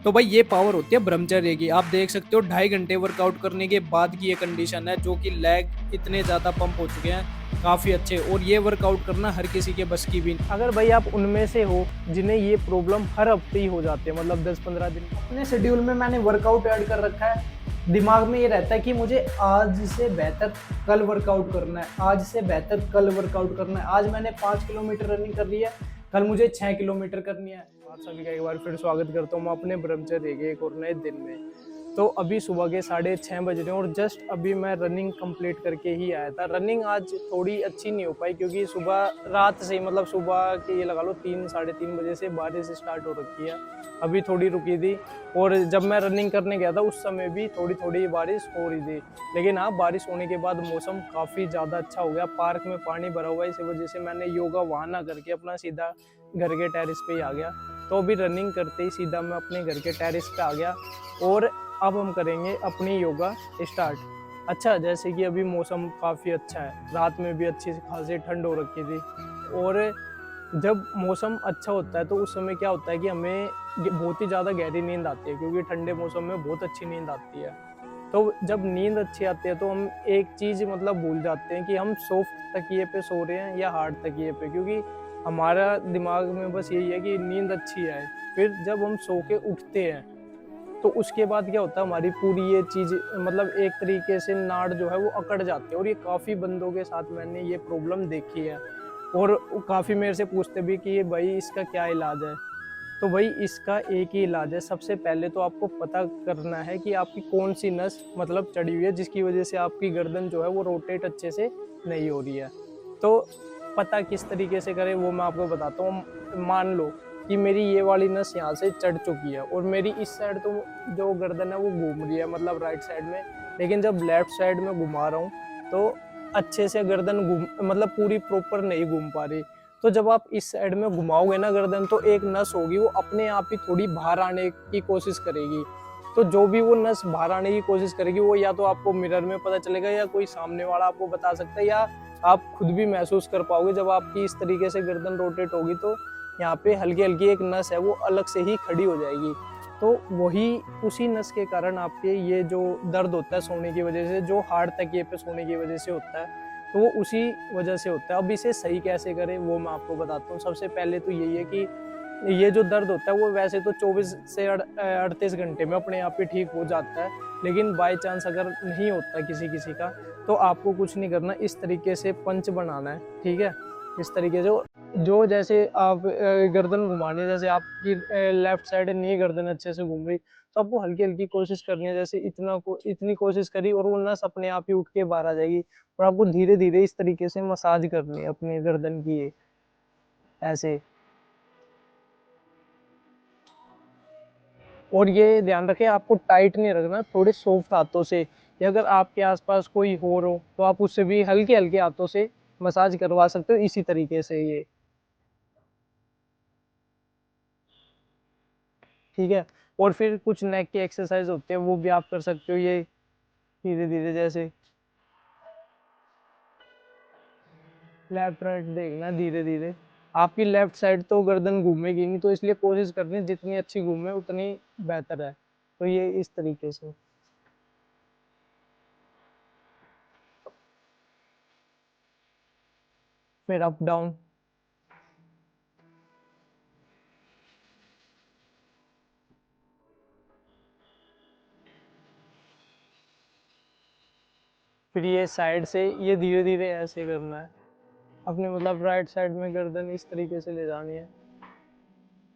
तो भाई ये पावर होती है ब्रह्मचर्य की। आप देख सकते हो 2.5 घंटे वर्कआउट करने के बाद की ये कंडीशन है, जो कि लेग इतने ज्यादा पंप हो चुके हैं काफी अच्छे। और ये वर्कआउट करना हर किसी के बस की भी नहीं। अगर भाई आप उनमें से हो जिन्हें ये प्रॉब्लम हर हफ्ते ही हो जाती है, मतलब 10-15 दिन, अपने शेड्यूल में मैंने वर्कआउट ऐड कर रखा है। दिमाग में ये रहता है कि मुझे आज से बेहतर कल वर्कआउट करना है, आज से बेहतर कल वर्कआउट करना है। आज मैंने 5 किलोमीटर रनिंग कर ली है, कल मुझे 6 किलोमीटर करनी है। आप सभी का एक बार फिर स्वागत करता हूँ मैं अपने ब्रह्मचर्य के एक और नए दिन में। तो अभी सुबह के 6:30 बज रहे हैं और जस्ट अभी मैं रनिंग कंप्लीट करके ही आया था। रनिंग आज थोड़ी अच्छी नहीं हो पाई क्योंकि सुबह रात से, मतलब सुबह के ये लगा लो 3-3:30 बजे से बारिश स्टार्ट हो रखी है। अभी थोड़ी रुकी थी और जब मैं रनिंग करने गया था उस समय भी थोड़ी थोड़ी बारिश हो रही थी। लेकिन हाँ, बारिश होने के बाद मौसम काफ़ी ज़्यादा अच्छा हो गया। पार्क में पानी भरा हुआ है, इस वजह से मैंने योगा वहाँ ना करके अपना सीधा घर के टेरिस पे ही आ गया। तो अभी रनिंग करते ही सीधा मैं अपने घर के टेरिस पे आ गया और अब हम करेंगे अपनी योगा स्टार्ट। अच्छा, जैसे कि अभी मौसम काफ़ी अच्छा है, रात में भी अच्छी खासी ठंड हो रखी थी। और जब मौसम अच्छा होता है तो उस समय क्या होता है कि हमें बहुत ही ज़्यादा गहरी नींद आती है, क्योंकि ठंडे मौसम में बहुत अच्छी नींद आती है। तो जब नींद अच्छी आती है तो हम एक चीज़ मतलब भूल जाते हैं कि हम सॉफ्ट तकिए पे सो रहे हैं या हार्ड तकिए पे, क्योंकि हमारा दिमाग में बस यही है कि नींद अच्छी आए। फिर जब हम सो के उठते हैं तो उसके बाद क्या होता है, हमारी पूरी ये चीज़ मतलब एक तरीके से नाड़ जो है वो अकड़ जाती है। और ये काफ़ी बंदों के साथ मैंने ये प्रॉब्लम देखी है और काफ़ी मेरे से पूछते भी कि ये भाई इसका क्या इलाज है। तो भाई इसका एक ही इलाज है। सबसे पहले तो आपको पता करना है कि आपकी कौन सी नस मतलब चढ़ी हुई है जिसकी वजह से आपकी गर्दन जो है वो रोटेट अच्छे से नहीं हो रही है। तो पता किस तरीके से करें वो मैं आपको बताता हूँ। मान लो कि मेरी ये वाली नस यहाँ से चढ़ चुकी है और मेरी इस साइड तो जो गर्दन है वो घूम रही है, मतलब राइट साइड में। लेकिन जब लेफ्ट साइड में घुमा रहा हूँ तो अच्छे से गर्दन घूम मतलब पूरी प्रॉपर नहीं घूम पा रही। तो जब आप इस साइड में घुमाओगे ना गर्दन, तो एक नस होगी वो अपने आप ही थोड़ी बाहर आने की कोशिश करेगी। तो जो भी वो नस बाहर आने की कोशिश करेगी वो या तो आपको मिरर में पता चलेगा या कोई सामने वाला आपको बता सकता है, या आप खुद भी महसूस कर पाओगे। जब आपकी इस तरीके से गर्दन रोटेट होगी तो यहाँ पे हल्की हल्की एक नस है वो अलग से ही खड़ी हो जाएगी। तो वही उसी नस के कारण आपके ये जो दर्द होता है सोने की वजह से, जो हार्ड तकिए पे सोने की वजह से होता है, तो वो उसी वजह से होता है। अब इसे सही कैसे करें वो मैं आपको बताता हूँ। सबसे पहले तो यही है कि ये जो दर्द होता है वो वैसे तो 24 से 38 घंटे में अपने आप ही ठीक हो जाता है। लेकिन बाय चांस अगर नहीं होता किसी किसी का, तो आपको कुछ नहीं करना, इस तरीके से पंच बनाना है, ठीक है। इस तरीके से जो जैसे आप गर्दन घुमानी है, जैसे आपकी लेफ्ट साइड नहीं गर्दन अच्छे से घूम रही, तो आपको हल्की हल्की कोशिश करनी है। जैसे इतनी कोशिश करी और वो नस अपने आप ही उठ के बाहर आ जाएगी। और आपको धीरे धीरे इस तरीके से मसाज करनी है अपनी गर्दन की, ये ऐसे। और ये ध्यान रखें, आपको टाइट नहीं रखना, थोड़े सॉफ्ट हाथों से। या अगर आपके आसपास कोई हो तो आप उससे भी हल्के हल्के हाथों से मसाज करवा सकते हो, इसी तरीके से ये, ठीक है। और फिर कुछ नेक की एक्सरसाइज होते हैं वो भी आप कर सकते हो, ये धीरे धीरे। जैसे लेफ्ट राइट देखना धीरे धीरे। आपकी लेफ्ट साइड तो गर्दन घूमेगी नहीं, तो इसलिए कोशिश करनी जितनी अच्छी घूमे उतनी बेहतर है। तो ये इस तरीके से, फिर अप डाउन। फिर ये साइड से ये धीरे धीरे ऐसे करना है अपने, मतलब राइट साइड में गर्दन इस तरीके से ले जानी है।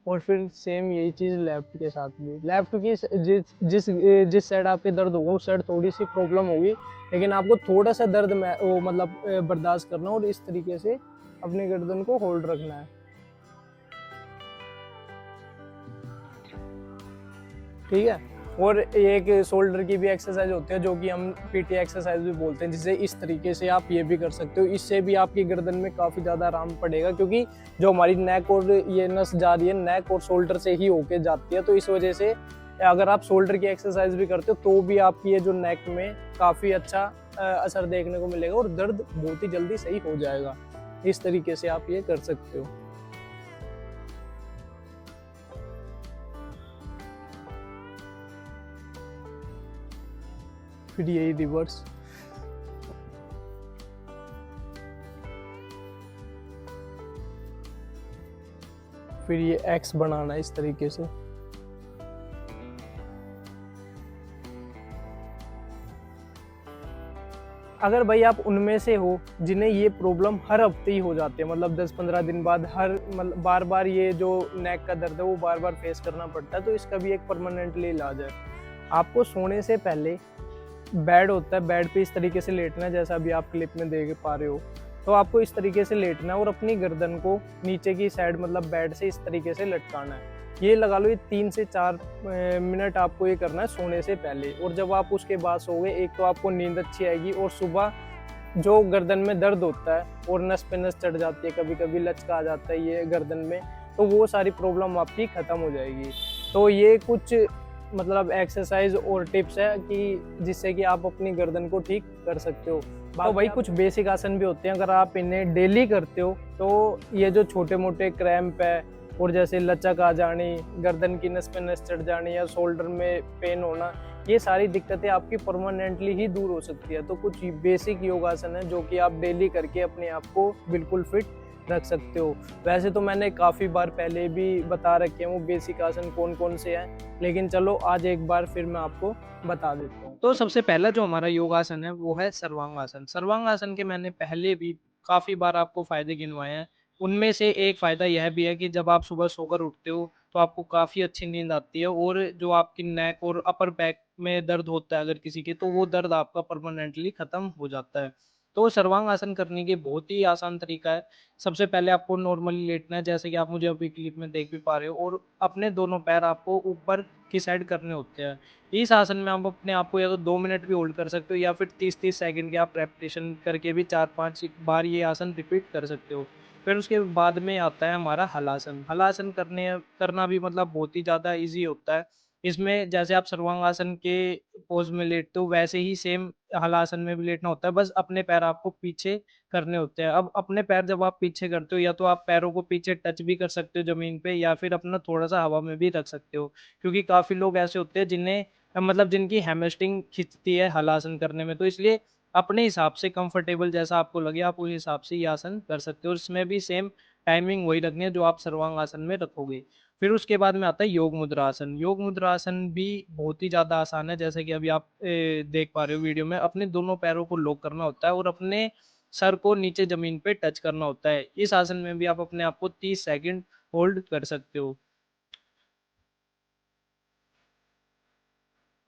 और फिर सेम यही चीज़ लेफ्ट के साथ भी। लेफ्ट की जिस जिस जिस साइड आपके दर्द होगा उस साइड थोड़ी सी प्रॉब्लम होगी, लेकिन आपको थोड़ा सा दर्द में वो मतलब बर्दाश्त करना और इस तरीके से अपनी गर्दन को होल्ड रखना है, ठीक है। और एक शोल्डर की भी एक्सरसाइज होती है जो कि हम पीटी एक्सरसाइज भी बोलते हैं, जिसे इस तरीके से आप ये भी कर सकते हो। इससे भी आपकी गर्दन में काफ़ी ज़्यादा आराम पड़ेगा, क्योंकि जो हमारी नेक और ये नस जा रही है नेक और शोल्डर से ही होके जाती है। तो इस वजह से अगर आप शोल्डर की एक्सरसाइज भी करते हो तो भी आपकी ये जो नेक में काफ़ी अच्छा असर देखने को मिलेगा और दर्द बहुत ही जल्दी सही हो जाएगा। इस तरीके से आप ये कर सकते हो। फिर यही रिवर्स। फिर ये एक्स बनाना है इस तरीके से। अगर भाई आप उनमें से हो जिन्हें ये प्रॉब्लम हर हफ्ते ही हो जाती है, मतलब 10-15 दिन बाद हर मतलब बार बार ये जो नेक का दर्द है वो बार बार फेस करना पड़ता है, तो इसका भी एक परमानेंटली इलाज है। आपको सोने से पहले बेड होता है, बेड पे इस तरीके से लेटना है जैसा अभी आप क्लिप में देख पा रहे हो। तो आपको इस तरीके से लेटना है और अपनी गर्दन को नीचे की साइड मतलब बेड से इस तरीके से लटकाना है। ये लगा लो ये 3 से 4 मिनट आपको ये करना है सोने से पहले। और जब आप उसके बाद सोओगे, एक तो आपको नींद अच्छी आएगी और सुबह जो गर्दन में दर्द होता है और नस पे नस चढ़ जाती है, कभी कभी लचका आ जाता है ये गर्दन में, तो वो सारी प्रॉब्लम आपकी ख़त्म हो जाएगी। तो ये कुछ मतलब एक्सरसाइज और टिप्स है कि जिससे कि आप अपनी गर्दन को ठीक कर सकते हो। तो भाई कुछ बेसिक आसन भी होते हैं, अगर आप इन्हें डेली करते हो तो ये जो छोटे मोटे क्रैम्प है और जैसे लचक आ जानी, गर्दन की नस पे नस चढ़ जानी या शोल्डर में पेन होना, ये सारी दिक्कतें आपकी परमानेंटली ही दूर हो सकती है। तो कुछ बेसिक योगासन है जो कि आप डेली करके अपने आप को बिल्कुल फिट रख सकते हो। वैसे तो मैंने काफ़ी बार पहले भी बता रखे हैं वो बेसिक आसन कौन कौन से हैं, लेकिन चलो आज एक बार फिर मैं आपको बता देता हूँ। तो सबसे पहला जो हमारा योगासन है वो है सर्वांगासन। सर्वांगासन के मैंने पहले भी काफ़ी बार आपको फ़ायदे गिनवाए हैं। उनमें से एक फ़ायदा यह भी है कि जब आप सुबह सोकर उठते हो तो आपको काफ़ी अच्छी नींद आती है और जो आपकी नेक और अपर बैक में दर्द होता है अगर किसी के, तो वो दर्द आपका परमानेंटली ख़त्म हो जाता है। तो सर्वांगासन करने के बहुत ही आसान तरीका है। सबसे पहले आपको नॉर्मली लेटना है जैसे कि आप मुझे अभी क्लिप में देख भी पा रहे हो, और अपने दोनों पैर आपको ऊपर की साइड करने होते हैं। इस आसन में आप अपने आप को या तो 2 मिनट भी होल्ड कर सकते हो या फिर 30-30 सेकंड की आप रेपिटेशन करके भी 4-5 बार ये आसन रिपीट कर सकते हो। फिर उसके बाद में आता है हमारा हलासन। हलासन करना भी मतलब बहुत ही ज़्यादा ईज़ी होता है। इसमें जैसे आप सर्वांगासन के पोज़ में लेटते हो वैसे ही सेम हलासन में भी लेटना होता है, बस अपने पैर आपको पीछे करने होते हैं। अब अपने पैर जब आप पीछे करते हो या तो आप पैरों को पीछे टच भी कर सकते हो ज़मीन पे या फिर अपना थोड़ा-सा हवा में भी रख सकते हो। क्योंकि काफ़ी लोग ऐसे होते हैं जिन्हें मतलब जिनकी हैमस्ट्रिंग खिंचती है हलासन करने में, तो इसलिए अपने हिसाब से कंफर्टेबल जैसा आपको लगे आप उस हिसाब से ये आसन कर सकते हो और इसमें भी सेम टाइमिंग वही रखनी है जो आप सर्वांगासन में रखोगे। फिर उसके बाद में आता है योग मुद्रासन। योग मुद्रासन भी बहुत ही ज़्यादा आसान है, जैसे कि अभी आप देख पा रहे हो वीडियो में, अपने दोनों पैरों को लॉक करना होता है और अपने सर को नीचे ज़मीन पे टच करना होता है। इस आसन में भी आप अपने आप को 30 सेकंड होल्ड कर सकते हो।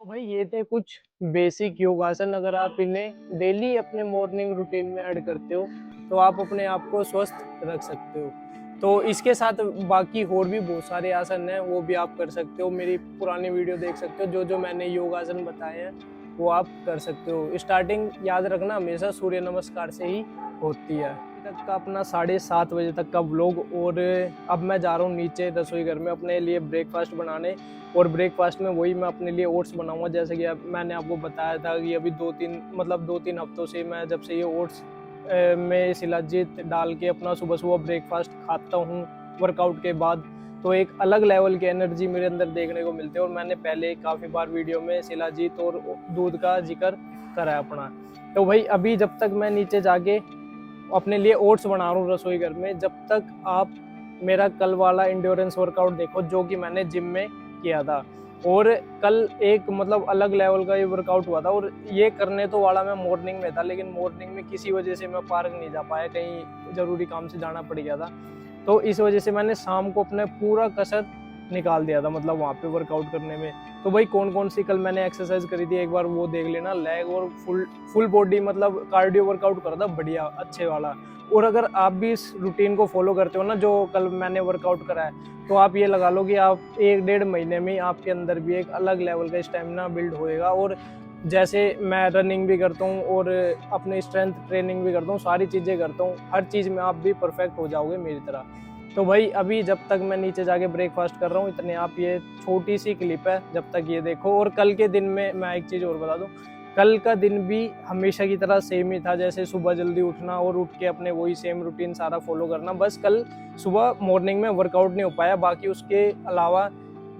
तो भाई ये थे कुछ बेसिक योगासन, अगर आप इन्हें डेली अपने मॉर्निंग रूटीन में ऐड करते हो तो आप अपने आप को स्वस्थ रख सकते हो। तो इसके साथ बाकी और भी बहुत सारे आसन हैं, वो भी आप कर सकते हो। मेरी पुरानी वीडियो देख सकते हो, जो जो मैंने योगासन बताए हैं वो आप कर सकते हो। स्टार्टिंग याद रखना हमेशा सूर्य नमस्कार से ही होती है। अभी तक का अपना 7:30 बजे तक का व्लॉग, और अब मैं जा रहा हूँ नीचे रसोई घर में अपने लिए ब्रेकफास्ट बनाने, और ब्रेकफास्ट में वही मैं अपने लिए ओट्स बनाऊंगा। जैसे कि मैंने आपको बताया था कि अभी 2-3 हफ्तों से मैं जब से ये ओट्स में शिलाजीत डाल के अपना सुबह सुबह ब्रेकफास्ट खाता हूँ वर्कआउट के बाद, तो एक अलग लेवल की एनर्जी मेरे अंदर देखने को मिलती है। और मैंने पहले काफ़ी बार वीडियो में शिलाजीत और दूध का जिक्र करा है अपना। तो भाई अभी जब तक मैं नीचे जाके अपने लिए ओट्स बना रहा हूँ रसोई घर में, जब तक आप मेरा कल वाला इंड्योरेंस वर्कआउट देखो जो कि मैंने जिम में किया था। और कल एक मतलब अलग लेवल का ये वर्कआउट हुआ था, और ये करने तो वाला मैं मॉर्निंग में था, लेकिन मॉर्निंग में किसी वजह से मैं पार्क नहीं जा पाया, कहीं ज़रूरी काम से जाना पड़ गया था। तो इस वजह से मैंने शाम को अपना पूरा कसरत निकाल दिया था, मतलब वहाँ पे वर्कआउट करने में। तो भाई कौन कौन सी कल मैंने एक्सरसाइज करी थी एक बार वो देख लेना। लेग और फुल बॉडी मतलब कार्डियो वर्कआउट करा था बढ़िया अच्छे वाला। और अगर आप भी इस रूटीन को फॉलो करते हो ना जो कल मैंने वर्कआउट करा है, तो आप ये लगा लो कि आप 1-1.5 महीने में आपके अंदर भी एक अलग लेवल का स्टेमिना बिल्ड होएगा। और जैसे मैं रनिंग भी करता हूँ और अपने स्ट्रेंथ ट्रेनिंग भी करता हूँ, सारी चीज़ें करता हूँ, हर चीज़ में आप भी परफेक्ट हो जाओगे मेरी तरह। तो भाई अभी जब तक मैं नीचे जाके ब्रेकफास्ट कर रहा हूँ, इतने आप ये छोटी सी क्लिप है, जब तक ये देखो। और कल के दिन में मैं एक चीज़ और बता दूँ, कल का दिन भी हमेशा की तरह सेम ही था, जैसे सुबह जल्दी उठना और उठ के अपने वही सेम रूटीन सारा फॉलो करना। बस कल सुबह मॉर्निंग में वर्कआउट नहीं हो पाया, बाकी उसके अलावा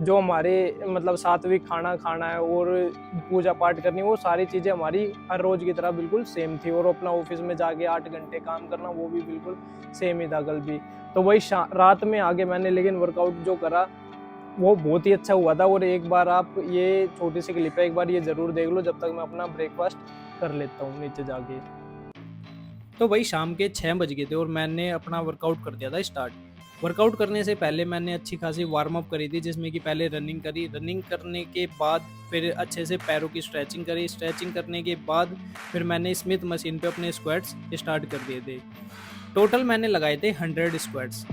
जो हमारे मतलब सात्विक खाना खाना है और पूजा पाठ करनी है, वो सारी चीज़ें हमारी हर रोज़ की तरह बिल्कुल सेम थी। और अपना ऑफिस में जाके 8 घंटे काम करना, वो भी बिल्कुल सेम ही था कल भी। तो वही रात में आगे मैंने लेकिन वर्कआउट जो करा वो बहुत ही अच्छा हुआ था। और एक बार आप ये छोटी सी क्लिप है, एक बार ये ज़रूर देख लो जब तक मैं अपना ब्रेकफास्ट कर लेता हूँ नीचे जाके। तो वही शाम के 6 बज गए थे और मैंने अपना वर्कआउट कर दिया था स्टार्ट। वर्कआउट करने से पहले मैंने अच्छी खासी वार्म अप करी थी, जिसमें कि पहले रनिंग करी, रनिंग करने के बाद फिर अच्छे से पैरों की स्ट्रेचिंग करी, स्ट्रेचिंग करने के बाद फिर मैंने स्मिथ मशीन पे अपने स्क्वाट्स स्टार्ट कर दिए थे। टोटल मैंने लगाए थे 100 स्क्वाट्स।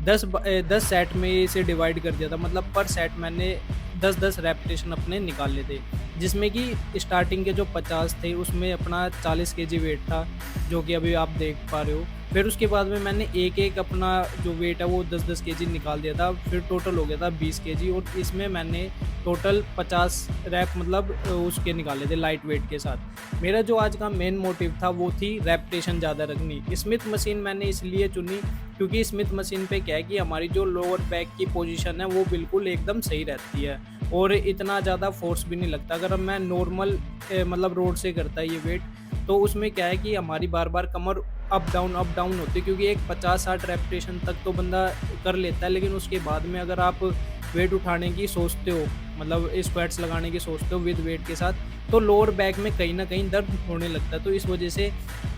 10 सेट में इसे डिवाइड कर दिया था, मतलब पर सेट मैंने 10-10 रेपिटेशन अपने निकाले थे, जिसमें कि स्टार्टिंग के जो 50 थे उसमें अपना 40 केजी वेट था, जो कि अभी आप देख पा रहे हो। फिर उसके बाद में मैंने एक-एक अपना जो वेट है वो 10-10 केजी निकाल दिया था, फिर टोटल हो गया था 20 केजी। और इसमें मैंने टोटल 50 रैप मतलब उसके निकाले थे लाइट वेट के साथ। मेरा जो आज का मेन मोटिव था वो थी रेपिटेशन ज़्यादा रखनी। स्मिथ मशीन मैंने इसलिए चुनी क्योंकि स्मिथ मशीन पे क्या है कि हमारी जो लोअर बैक की पोजीशन है वो बिल्कुल एकदम सही रहती है और इतना ज़्यादा फोर्स भी नहीं लगता। अगर मैं नॉर्मल मतलब रोड से करता है ये वेट, तो उसमें क्या है कि हमारी बार बार कमर अप डाउन होती है, क्योंकि एक 50-60 रेपिटेशन तक तो बंदा कर लेता है, लेकिन उसके बाद में अगर आप वेट उठाने की सोचते हो, मतलब स्क्वाट्स लगाने की सोचते हो विद वेट के साथ, तो लोअर बैक में कहीं ना कहीं दर्द होने लगता है। तो इस वजह से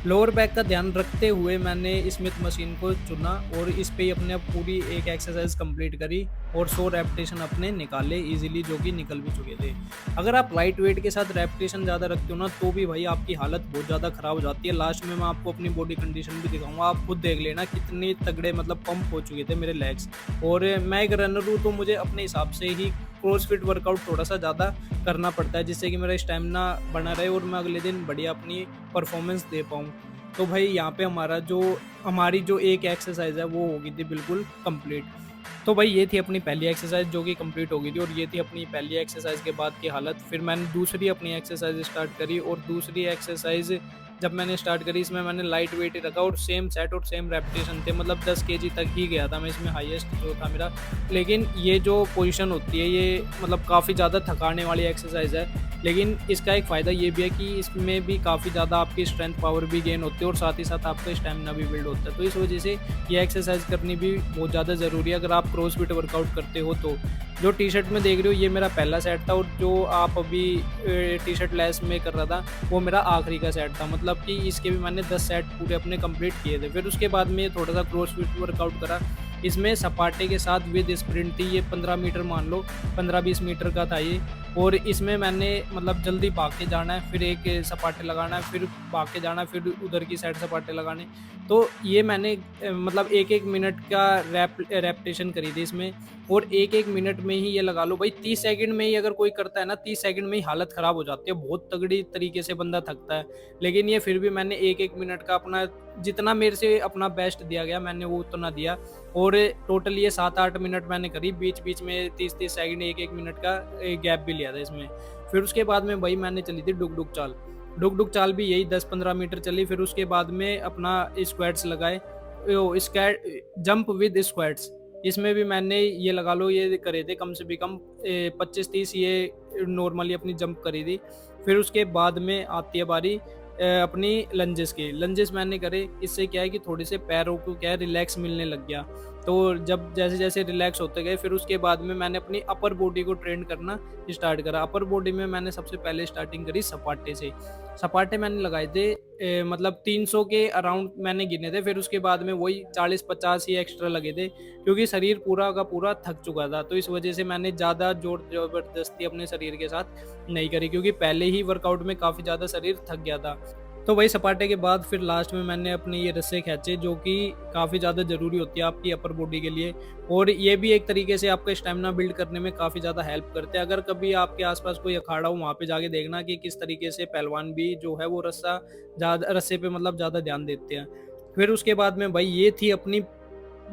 लोअर बैक का ध्यान रखते हुए मैंने स्मिथ मशीन को चुना और इस पे ही अपने पूरी एक एक्सरसाइज कंप्लीट करी और 100 रेपिटेशन अपने निकाले इजीली, जो कि निकल भी चुके थे। अगर आप लाइट वेट के साथ रेपिटेशन ज़्यादा रखते हो ना, तो भी भाई आपकी हालत बहुत ज़्यादा ख़राब हो जाती है। लास्ट में मैं आपको अपनी बॉडी कंडीशन भी दिखाऊंगा, आप खुद देख लेना कितने तगड़े मतलब पंप हो चुके थे मेरे लेग्स। और मैं एक रनर हूँ, तो मुझे अपने हिसाब से ही क्रॉसफिट वर्कआउट थोड़ा सा ज़्यादा करना पड़ता है, जिससे कि मेरा स्टैमिना बना रहे और मैं अगले दिन बढ़िया अपनी परफॉर्मेंस दे पाऊँ। तो भाई यहाँ पे हमारी जो एक एक्सरसाइज है वो हो गई थी बिल्कुल कंप्लीट। तो भाई ये थी अपनी पहली एक्सरसाइज जो कि कंप्लीट हो गई थी, और ये थी अपनी पहली एक्सरसाइज के बाद की हालत। फिर मैंने दूसरी अपनी एक्सरसाइज स्टार्ट करी, और दूसरी एक्सरसाइज जब मैंने स्टार्ट करी इसमें मैंने लाइट वेट ही रखा और सेम सेट और सेम रेपिटेशन थे, मतलब 10 केजी तक ही गया था मैं इसमें, हाईएस्ट जो था मेरा। लेकिन ये जो पोजीशन होती है ये मतलब काफ़ी ज़्यादा थकाने वाली एक्सरसाइज है, लेकिन इसका एक फ़ायदा ये भी है कि इसमें भी काफ़ी ज़्यादा आपकी स्ट्रेंथ पावर भी गेन होती है और साथ ही साथ आपका स्टैमिना भी बिल्ड होता है। तो इस वजह से ये एक्सरसाइज करनी भी बहुत ज़्यादा ज़रूरी है अगर आप क्रॉसफिट वर्कआउट करते हो तो। जो टी शर्ट में देख रहे हो ये मेरा पहला सेट था, और जो आप अभी टी शर्ट लेस में कर रहा था वो मेरा आखिरी का सेट था, मतलब कि इसके भी मैंने 10 सेट पूरे अपने कंप्लीट किए थे। फिर उसके बाद में थोड़ा सा क्रॉसफिट वर्कआउट करा, इसमें सपाटे के साथ विद स्प्रिंट थी। ये 15 मीटर मान लो, 15-20 मीटर का था ये। और इसमें मैंने मतलब जल्दी भाग के जाना है, फिर एक सपाटे लगाना है, फिर भाग के जाना है, फिर उधर की साइड सपाटे लगाने। तो ये मैंने मतलब 1-1 मिनट का रेपिटेशन करी थी इसमें, और 1-1 मिनट में ही ये लगा लो भाई 30 सेकंड में ही अगर कोई करता है ना, 30 सेकंड में ही हालत ख़राब हो जाती है, बहुत तगड़ी तरीके से बंदा थकता है। लेकिन ये फिर भी मैंने 1-1 मिनट का अपना जितना मेरे से अपना बेस्ट दिया गया मैंने वो उतना दिया, और टोटल ये 7-8 मिनट मैंने करी, बीच-बीच में 30-30 सेकंड 1-1 मिनट का गैप भी लिया था इसमें। फिर उसके बाद में भाई मैंने चली थी डुक-डुक चाल। डुक-डुक चाल भी यही 10-15 मीटर चली, फिर उसके बाद में अपना स्क्वाट्स लगाए, जंप विद स्क्वाट्स। इसमें भी मैंने ये लगा लो ये करे थे कम से भी कम 25-30 ये नॉर्मली अपनी जंप करी थी। फिर उसके बाद में आती है बारी अपनी लंजेस की। लंजेस मैंने करे, इससे क्या है कि थोड़े से पैरों को क्या है रिलैक्स मिलने लग गया। तो जब जैसे-जैसे रिलैक्स होते गए, फिर उसके बाद में मैंने अपनी अपर बॉडी को ट्रेन करना स्टार्ट करा। अपर बॉडी में मैंने सबसे पहले स्टार्टिंग करी सपाटे से। सपाटे मैंने लगाए थे मतलब 300 के अराउंड मैंने गिने थे, फिर उसके बाद में वही 40-50 ही एक्स्ट्रा लगे थे, क्योंकि शरीर पूरा का पूरा थक चुका था। तो इस वजह से मैंने ज़्यादा ज़ोर ज़बरदस्ती अपने शरीर के साथ नहीं करी, क्योंकि पहले ही वर्कआउट में काफ़ी ज़्यादा शरीर थक गया था। तो वही सपाटे के बाद फिर लास्ट में मैंने अपने ये रस्से खींचे, जो कि काफ़ी ज़्यादा ज़रूरी होती है आपकी अपर बॉडी के लिए, और ये भी एक तरीके से आपका स्टेमिना बिल्ड करने में काफ़ी ज़्यादा हेल्प करते हैं। अगर कभी आपके आसपास कोई अखाड़ा हो वहाँ पे जाके देखना कि किस तरीके से पहलवान भी जो है वो रस्से पे मतलब ज़्यादा ध्यान देते हैं। फिर उसके बाद में भाई ये थी अपनी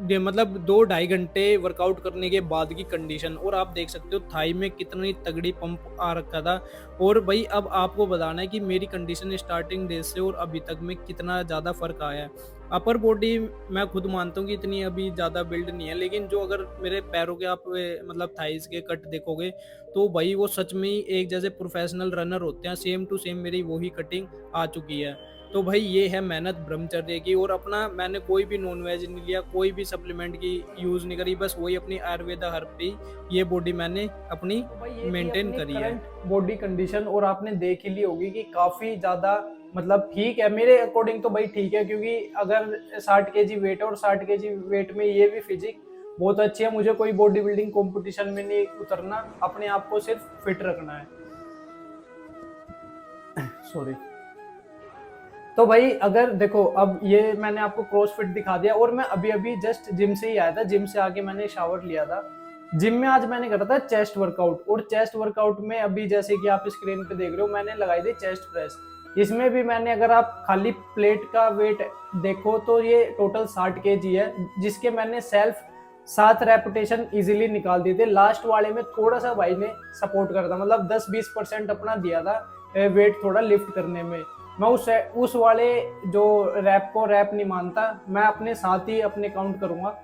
मतलब 2 ढाई घंटे वर्कआउट करने के बाद की कंडीशन, और आप देख सकते हो थाई में कितनी तगड़ी पंप आ रखा था। और भाई अब आपको बताना है कि मेरी कंडीशन स्टार्टिंग डेज से और अभी तक में कितना ज़्यादा फ़र्क आया है। अपर बॉडी मैं खुद मानता हूँ कि इतनी अभी ज़्यादा बिल्ड नहीं है, लेकिन जो अगर मेरे पैरों के आप मतलब थाइज़ के कट देखोगे, तो भाई वो सच में ही एक जैसे प्रोफेशनल रनर होते हैं, सेम टू सेम मेरी वही कटिंग आ चुकी है। तो भाई ये है मेहनत ब्रह्मचर्य की, और अपना मैंने कोई भी नॉन वेज नहीं लिया, कोई भी सप्लीमेंट की यूज़ नहीं करी, बस वही अपनी आयुर्वेदा हर्ब पे ही ये बॉडी मैंने अपनी तो भाई ये थी मेंटेन अपनी करी है। करंट बॉडी कंडीशन, और आपने देख ही ली होगी कि काफी ज्यादा मतलब ठीक है मेरे अकॉर्डिंग तो भाई ठीक है, क्योंकि अगर 60 kg वेट है और 60 kg वेट में ये भी फिजिक बहुत अच्छी है, मुझे कोई बॉडी बिल्डिंग कॉम्पिटिशन में नहीं उतरना, अपने आप को सिर्फ फिट रखना है। सॉरी। तो भाई अगर देखो अब ये मैंने आपको क्रॉसफिट दिखा दिया, और मैं अभी अभी जस्ट जिम से ही आया था, जिम से आके मैंने शावर लिया था। जिम में आज मैंने करा था चेस्ट वर्कआउट, और चेस्ट वर्कआउट में अभी जैसे कि आप स्क्रीन पे देख रहे हो मैंने लगाई थी चेस्ट प्रेस। इसमें भी मैंने, अगर आप खाली प्लेट का वेट देखो तो ये टोटल 60 kg है, जिसके मैंने सेल्फ 7 रेपिटेशन इजीली निकाल दिए थे। लास्ट वाले में थोड़ा सा भाई ने सपोर्ट करा था, मतलब 10-20% अपना दिया था वेट थोड़ा लिफ्ट करने में। मैं उस वाले जो रैप को रैप नहीं मानता, मैं अपने साथ ही अपने काउंट करूंगा।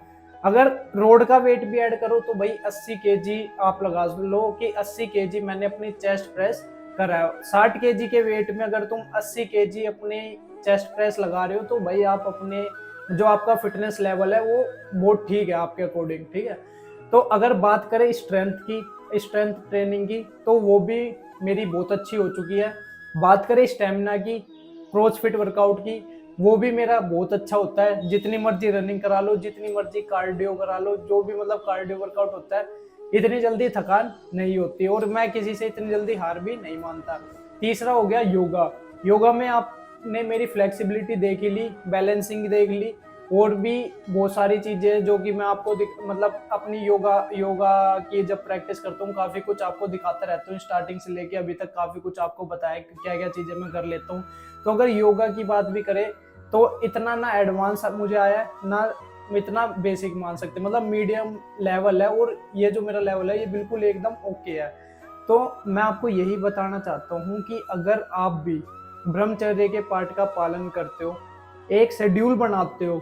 अगर रोड का वेट भी ऐड करो तो भाई 80 kg आप लगा लो कि 80 kg मैंने अपनी चेस्ट प्रेस करा है। 60 kg के वेट में अगर तुम 80 kg अपने चेस्ट प्रेस लगा रहे हो तो भाई आप अपने जो आपका फिटनेस लेवल है वो बहुत ठीक है आपके अकॉर्डिंग, ठीक है। तो अगर बात करें स्ट्रेंथ की, स्ट्रेंथ ट्रेनिंग की, तो वो भी मेरी बहुत अच्छी हो चुकी है। बात करें स्टेमिना की, क्रॉसफिट वर्कआउट की, वो भी मेरा बहुत अच्छा होता है। जितनी मर्जी रनिंग करा लो, जितनी मर्जी कार्डियो करा लो, जो भी मतलब कार्डियो वर्कआउट होता है, इतनी जल्दी थकान नहीं होती, और मैं किसी से इतनी जल्दी हार भी नहीं मानता। तीसरा हो गया योगा। योगा में आपने मेरी फ्लेक्सिबिलिटी देख ही ली, बैलेंसिंग देख ली, और भी बहुत सारी चीजें जो कि मैं आपको मतलब अपनी योगा योगा की जब प्रैक्टिस करता हूँ काफी कुछ आपको दिखाता रहता हूँ, स्टार्टिंग से लेके अभी तक काफी कुछ आपको बताया क्या क्या चीजें मैं कर लेता हूँ। तो अगर योगा की बात भी करें तो इतना ना एडवांस मुझे आया है ना इतना बेसिक मान सकते, मतलब मीडियम लेवल है, और ये जो मेरा लेवल है ये बिल्कुल एकदम ओके है। तो मैं आपको यही बताना चाहता हूँ कि अगर आप भी ब्रह्मचर्य के पार्ट का पालन करते हो, एक शेड्यूल बनाते हो,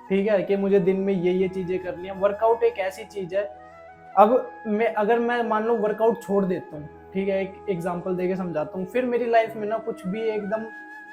ठीक है, कि मुझे दिन में ये चीजें करनी है। वर्कआउट एक ऐसी चीज है, अब मैं मान लो वर्कआउट छोड़ देता हूँ, ठीक है, एक एग्जांपल देके समझाता हूँ, फिर मेरी लाइफ में ना कुछ भी एकदम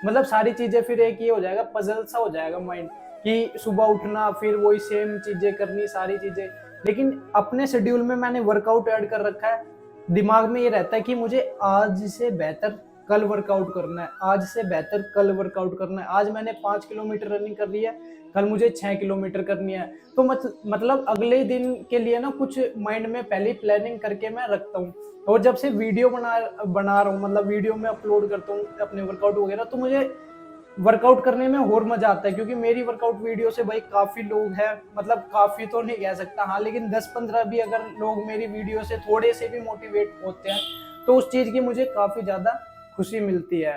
मतलब सारी चीजें फिर एक ये हो जाएगा, पजल सा हो जाएगा माइंड, कि सुबह उठना फिर वही सेम चीजें करनी सारी चीजें। लेकिन अपने शेड्यूल में मैंने वर्कआउट ऐड कर रखा है, दिमाग में ये रहता है कि मुझे आज से बेहतर कल वर्कआउट करना है, आज से बेहतर कल वर्कआउट करना है। आज मैंने 5 किलोमीटर रनिंग कर ली है, कल मुझे 6 किलोमीटर करनी है। तो मतलब अगले दिन के लिए ना कुछ माइंड में पहले प्लानिंग करके मैं रखता हूँ। और जब से वीडियो बना रहा हूँ, मतलब वीडियो में अपलोड करता हूँ अपने वर्कआउट वगैरह, तो मुझे वर्कआउट करने में और मजा आता है, क्योंकि मेरी वर्कआउट वीडियो से भाई काफी लोग हैं, मतलब काफी तो नहीं कह सकता हाँ, लेकिन 10-15 भी अगर लोग मेरी वीडियो से थोड़े से भी मोटिवेट होते हैं तो उस चीज की मुझे काफी ज्यादा खुशी मिलती है।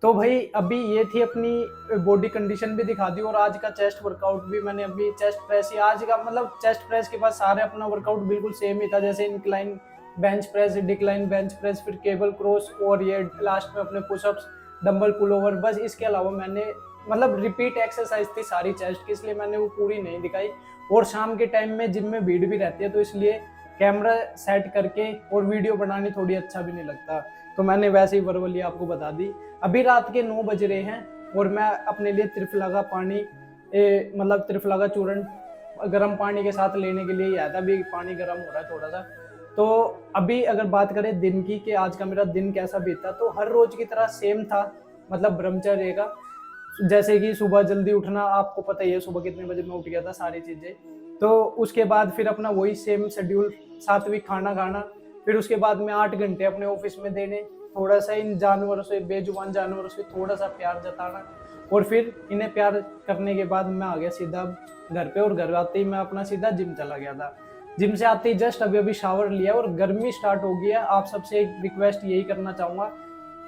तो भाई अभी ये थी अपनी बॉडी कंडीशन भी दिखा दी, और आज का चेस्ट वर्कआउट भी मैंने अभी चेस्ट प्रेस ही आज का, मतलब चेस्ट प्रेस के बाद सारे अपना वर्कआउट बिल्कुल सेम ही था, जैसे incline bench press, decline bench press, फिर केबल क्रॉस, और ये लास्ट में अपने पुशअप्स, डंबल पुल ओवर, बस इसके अलावा मैंने मतलब रिपीट एक्सरसाइज थी सारी चेस्ट की, इसलिए मैंने वो पूरी नहीं दिखाई। और शाम के टाइम में जिम में भीड़ भी रहती है, तो इसलिए कैमरा सेट करके और वीडियो बनानी थोड़ी अच्छा भी नहीं लगता, तो मैंने वैसे ही वर्बली आपको बता दी। अभी रात के 9 बज रहे हैं, और मैं अपने लिए त्रिफला पानी मतलब त्रिफला चूर्ण गर्म पानी के साथ लेने के लिए आया था। अभी पानी गर्म हो रहा है थोड़ा सा। तो अभी अगर बात करें दिन की कि आज का मेरा दिन कैसा बीता, तो हर रोज की तरह सेम था, मतलब ब्रह्मचर्य का। जैसे कि सुबह जल्दी उठना, आपको पता ही है सुबह कितने बजे मैं उठ गया था, सारी चीजें। तो उसके बाद फिर अपना वही सेम शेड्यूल, सात्विक खाना खाना, फिर उसके बाद में 8 घंटे अपने ऑफिस में देने, थोड़ा सा इन जानवरों से, बेजुबान जानवरों से थोड़ा सा प्यार जताना, और फिर इन्हें प्यार करने के बाद मैं आ गया सीधा घर पे, और घर आते ही मैं अपना सीधा जिम चला गया था। जिम से आते ही जस्ट अभी अभी शावर लिया, और गर्मी स्टार्ट हो गई है। आप सबसे एक रिक्वेस्ट यही करना चाहूंगा,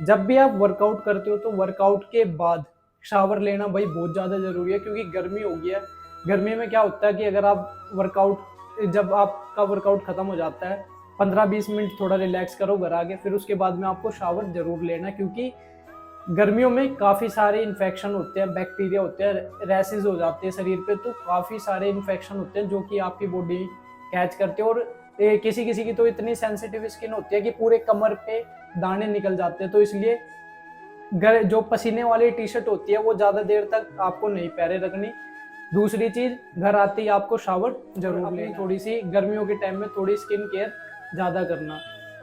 जब भी आप वर्कआउट करते हो तो वर्कआउट के बाद शावर लेना भाई बहुत ज्यादा जरूरी है, क्योंकि गर्मी हो गई है। गर्मी में क्या होता है कि अगर आप वर्कआउट, जब आपका वर्कआउट खत्म हो जाता है 15-20 मिनट थोड़ा रिलैक्स करो घर आके, फिर उसके बाद में आपको शावर जरूर लेना, क्योंकि गर्मियों में काफ़ी सारे इन्फेक्शन होते हैं, बैक्टीरिया होते हैं, रैसेस हो जाते हैं शरीर पे, तो काफ़ी सारे इन्फेक्शन होते हैं जो कि आपकी बॉडी कैच करते हैं। और किसी किसी की तो इतनी सेंसिटिव स्किन होती है कि पूरे कमर पे दाने निकल जाते हैं। तो इसलिए जो पसीने वाली टी शर्ट होती है वो ज़्यादा देर तक आपको नहीं पहने रखनी। दूसरी चीज़, घर आते ही आपको शावर जरूर लेनी, थोड़ी सी गर्मियों के टाइम में थोड़ी स्किन केयर ज़्यादा करना।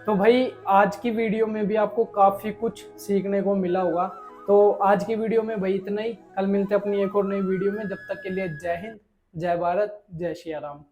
तो भाई आज की वीडियो में भी आपको काफ़ी कुछ सीखने को मिला होगा। तो आज की वीडियो में भाई इतना ही, कल मिलते हैं अपनी एक और नई वीडियो में। जब तक के लिए जय हिंद, जय भारत, जय श्री राम।